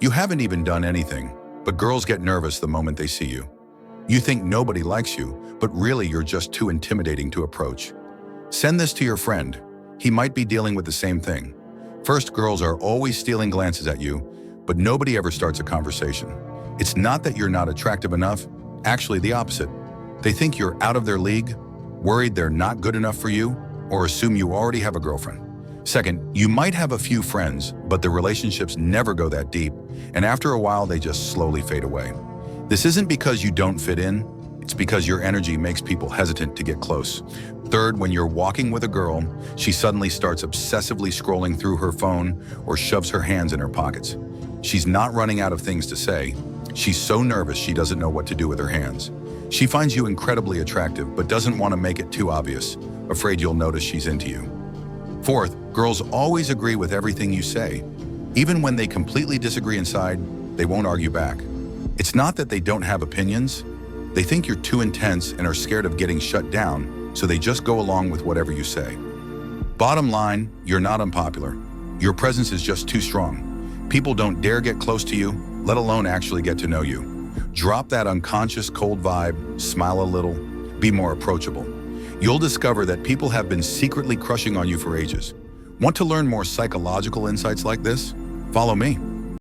You haven't even done anything, but girls get nervous the moment they see you. You think nobody likes you, but really you're just too intimidating to approach. Send this to your friend. He might be dealing with the same thing. First, girls are always stealing glances at you, but nobody ever starts a conversation. It's not that you're not attractive enough, actually the opposite. They think you're out of their league, worried they're not good enough for you, or assume you already have a girlfriend. Second, you might have a few friends, but the relationships never go that deep, and after a while they just slowly fade away. This isn't because you don't fit in, it's because your energy makes people hesitant to get close. Third, when you're walking with a girl, she suddenly starts obsessively scrolling through her phone or shoves her hands in her pockets. She's not running out of things to say. She's so nervous she doesn't know what to do with her hands. She finds you incredibly attractive but doesn't want to make it too obvious, afraid you'll notice she's into you. Fourth, girls always agree with everything you say. Even when they completely disagree inside, they won't argue back. It's not that they don't have opinions. They think you're too intense and are scared of getting shut down, so they just go along with whatever you say. Bottom line, you're not unpopular. Your presence is just too strong. People don't dare get close to you, let alone actually get to know you. Drop that unconscious cold vibe, smile a little, be more approachable. You'll discover that people have been secretly crushing on you for ages. Want to learn more psychological insights like this? Follow me.